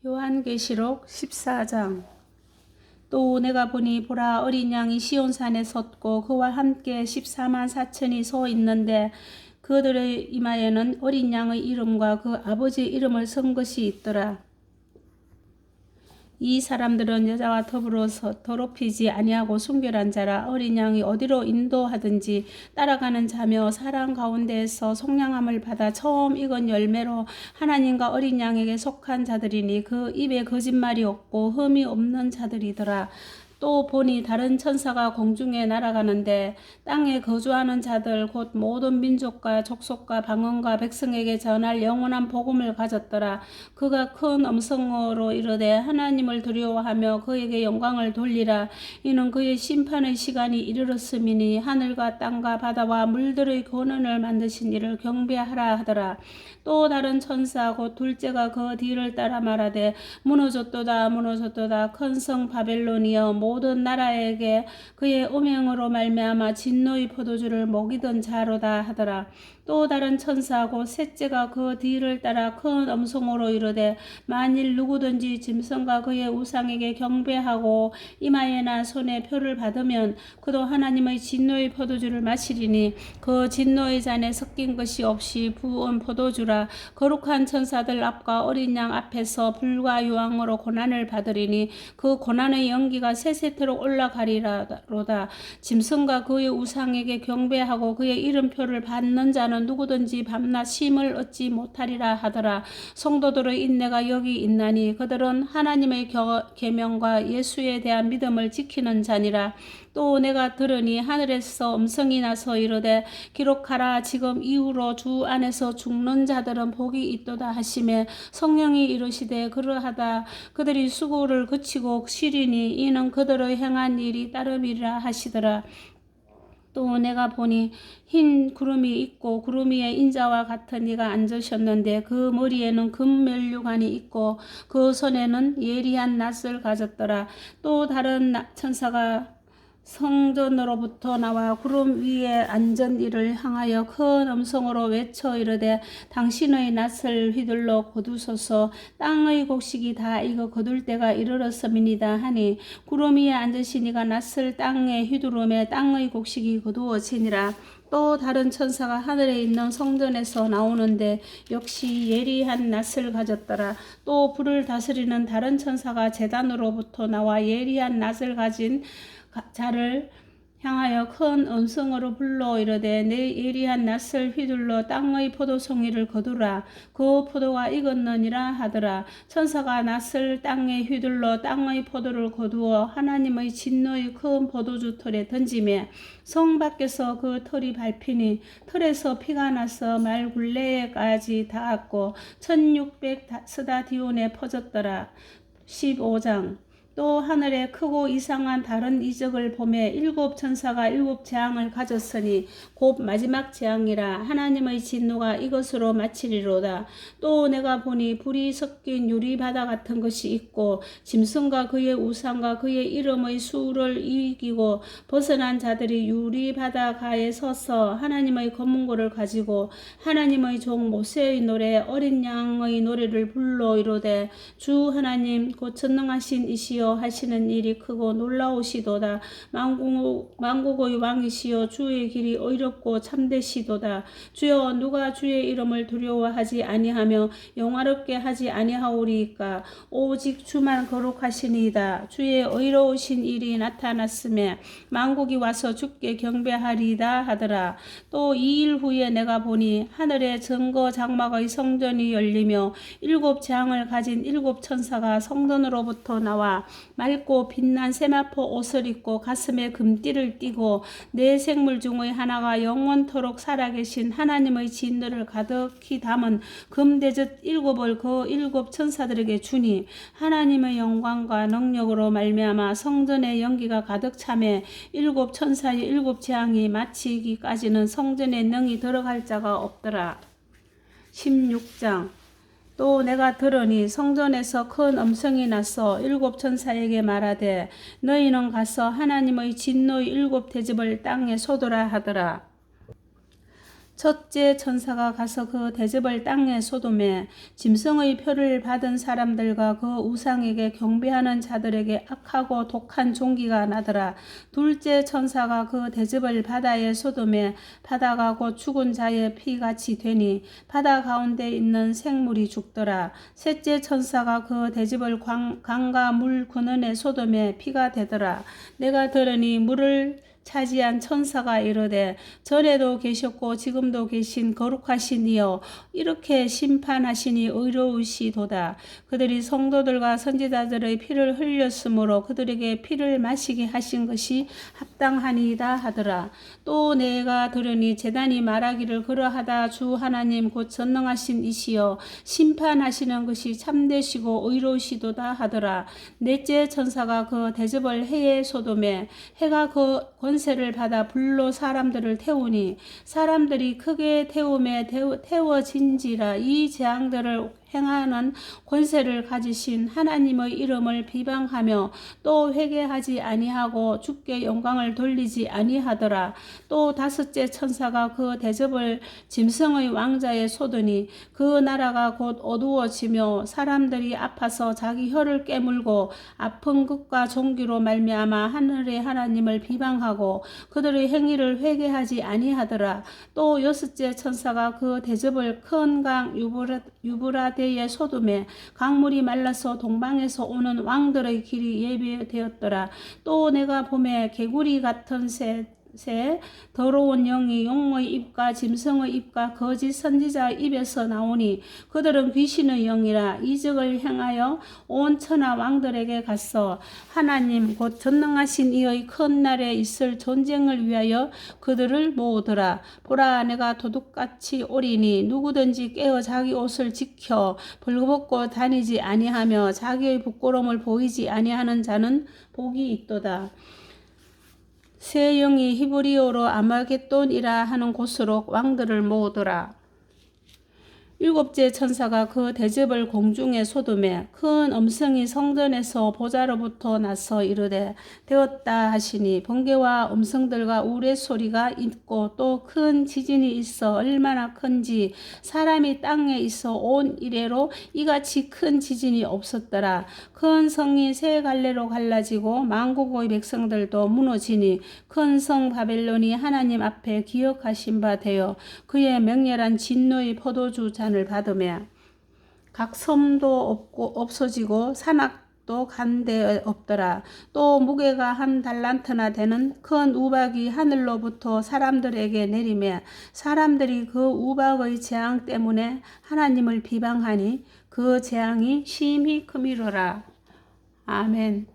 요한계시록 14장. 또 내가 보니 보라, 어린 양이 시온산에 섰고 그와 함께 14만 4천이 서 있는데 그들의 이마에는 어린 양의 이름과 그 아버지 이름을 쓴 것이 있더라. 이 사람들은 여자와 더불어서 더럽히지 아니하고 순결한 자라. 어린 양이 어디로 인도하든지 따라가는 자며 사람 가운데에서 속량함을 받아 처음 익은 열매로 하나님과 어린 양에게 속한 자들이니 그 입에 거짓말이 없고 흠이 없는 자들이더라. 또 보니 다른 천사가 공중에 날아가는데 땅에 거주하는 자들 곧 모든 민족과 족속과 방언과 백성에게 전할 영원한 복음을 가졌더라. 그가 큰 음성으로 이르되 하나님을 두려워하며 그에게 영광을 돌리라. 이는 그의 심판의 시간이 이르렀음이니 하늘과 땅과 바다와 물들의 근원을 만드신 이를 경배하라 하더라. 또 다른 천사 곧 둘째가 그 뒤를 따라 말하되 무너졌도다 무너졌도다. 큰 성 바벨론이여 모든 나라에게 그의 음행으로 말미암아 진노의 포도주를 먹이던 자로다 하더라. 또 다른 천사 곧 셋째가 그 뒤를 따라 큰 음성으로 이르되 만일 누구든지 짐승과 그의 우상에게 경배하고 이마에나 손에 표를 받으면 그도 하나님의 진노의 포도주를 마시리니 그 진노의 잔에 섞인 것이 없이 부은 포도주라. 거룩한 천사들 앞과 어린 양 앞에서 불과 유황으로 고난을 받으리니 그 고난의 연기가 세세토록 올라가리로다. 짐승과 그의 우상에게 경배하고 그의 이름표를 받는 자는 누구든지 밤낮 쉼을 얻지 못하리라 하더라. 성도들의 인내가 여기 있나니 그들은 하나님의 계명과 예수에 대한 믿음을 지키는 자니라. 또 내가 들으니 하늘에서 음성이 나서 이르되 기록하라. 지금 이후로 주 안에서 죽는 자들은 복이 있도다 하시매 성령이 이르시되 그러하다. 그들이 수고를 그치고 쉬리니 이는 그들의 행한 일이 따름이라 하시더라. 또 내가 보니 흰 구름이 있고 구름 위에 인자와 같은 이가 앉으셨는데 그 머리에는 금면류관이 있고 그 손에는 예리한 낫을 가졌더라. 또 다른 천사가 성전으로부터 나와 구름 위에 앉은 이를 향하여 큰 음성으로 외쳐 이르되 당신의 낫을 휘둘러 거두소서. 땅의 곡식이 다 익어 거둘 때가 이르렀음이니이다 하니 구름 위에 앉으신 이가 낫을 땅에 휘두르매 땅의 곡식이 거두어지니라. 또 다른 천사가 하늘에 있는 성전에서 나오는데 역시 예리한 낫을 가졌더라. 또 불을 다스리는 다른 천사가 제단으로부터 나와 예리한 낫을 가진 자를 향하여 큰 음성으로 불러 이르되 내 예리한 낫을 휘둘러 땅의 포도송이를 거두라. 그 포도가 익었느니라 하더라. 천사가 낫을 땅에 휘둘러 땅의 포도를 거두어 하나님의 진노의 큰 포도주 틀에 던지매 성 밖에서 그 털이 밟히니 털에서 피가 나서 말 굴레에까지 닿았고 1600 스다디온에 퍼졌더라. 15장. 또 하늘에 크고 이상한 다른 이적을 보매 일곱 천사가 일곱 재앙을 가졌으니 곧 마지막 재앙이라. 하나님의 진노가 이것으로 마치리로다. 또 내가 보니 불이 섞인 유리바다 같은 것이 있고 짐승과 그의 우상과 그의 이름의 수를 이기고 벗어난 자들이 유리바다 가에 서서 하나님의 검은고를 가지고 하나님의 종 모세의 노래 어린 양의 노래를 불러 이르되 주 하나님 곧 전능하신 이시여 하시는 일이 크고 놀라우시도다. 만국의 왕이시여 주의 길이 의롭고 참되시도다. 주여 누가 주의 이름을 두려워하지 아니하며 영화롭게 하지 아니하오리이까. 오직 주만 거룩하시니이다. 주의 의로우신 일이 나타났음에 만국이 와서 주께 경배하리이다 하더라. 또 2일 후에 내가 보니 하늘에 증거 장막의 성전이 열리며 일곱 재앙을 가진 일곱 천사가 성전으로부터 나와 맑고 빛난 세마포 옷을 입고 가슴에 금띠를 띠고 네 생물 중의 하나가 영원토록 살아계신 하나님의 진노를 가득히 담은 금대접 일곱을 그 일곱 천사들에게 주니 하나님의 영광과 능력으로 말미암아 성전의 연기가 가득 차매 일곱 천사의 일곱 재앙이 마치기까지는 성전에 능히 들어갈 자가 없더라. 16장. 또 내가 들으니 성전에서 큰 음성이 나서 일곱 천사에게 말하되 너희는 가서 하나님의 진노의 일곱 대접을 땅에 쏟으라 하더라. 첫째 천사가 가서 그 대접을 땅에 쏟음에 짐승의 표를 받은 사람들과 그 우상에게 경배하는 자들에게 악하고 독한 종기가 나더라. 둘째 천사가 그 대접을 바다에 쏟음에 바다가 곧 죽은 자의 피같이 되니 바다 가운데 있는 생물이 죽더라. 셋째 천사가 그 대접을 강과 물 근원에 쏟음에 피가 되더라. 내가 들으니 물을 차지한 천사가 이르되 전에도 계셨고 지금도 계신 거룩하신 이여 이렇게 심판하시니 의로우시도다. 그들이 성도들과 선지자들의 피를 흘렸으므로 그들에게 피를 마시게 하신 것이 합당하니이다 하더라. 또 내가 들으니 제단이 말하기를 그러하다. 주 하나님 곧 전능하신 이시여 심판하시는 것이 참되시고 의로우시도다 하더라. 넷째 천사가 그 대접을 해에 쏟음에 해가 그 권세를 받아 불로 사람들을 태우니 사람들이 크게 태움에 태워진지라. 이 재앙들을 행하는 권세를 가지신 하나님의 이름을 비방하며 또 회개하지 아니하고 주께 영광을 돌리지 아니하더라. 또 다섯째 천사가 그 대접을 짐승의 왕자에 쏟으니 그 나라가 곧 어두워지며 사람들이 아파서 자기 혀를 깨물고 아픈 것과 종기로 말미암아 하늘의 하나님을 비방하고 그들의 행위를 회개하지 아니하더라. 또 여섯째 천사가 그 대접을 큰 강 유브라데에 쏟음에 강물이 말라서 동방에서 오는 왕들의 길이 예비되었더라. 또 내가 봄에 개구리 같은 새 더러운 영이 용의 입과 짐승의 입과 거짓 선지자의 입에서 나오니 그들은 귀신의 영이라. 이적을 행하여 온 천하 왕들에게 갔어 하나님 곧 전능하신 이의 큰 날에 있을 전쟁을 위하여 그들을 모으더라. 보라 내가 도둑같이 오리니 누구든지 깨어 자기 옷을 지켜 벌거벗고 다니지 아니하며 자기의 부끄러움을 보이지 아니하는 자는 복이 있도다. 새 영이 히브리어로 아마겟돈이라 하는 곳으로 왕들을 모으더라. 일곱째 천사가 그 대접을 공중에 쏟음에 큰 음성이 성전에서 보좌로부터 나서 이르되 되었다 하시니 번개와 음성들과 우레소리가 있고 또 큰 지진이 있어 얼마나 큰지 사람이 땅에 있어 온 이래로 이같이 큰 지진이 없었더라. 큰 성이 세 갈래로 갈라지고 만국의 백성들도 무너지니 큰 성 바벨론이 하나님 앞에 기억하신 바 되어 그의 맹렬한 진노의 포도주 잔을 받으며 각 섬도 없어지고 산악도 간데 없더라. 또 무게가 한 달란트나 되는 큰 우박이 하늘로부터 사람들에게 내리며 사람들이 그 우박의 재앙 때문에 하나님을 비방하니 그 재앙이 심히 크미로라. 아멘.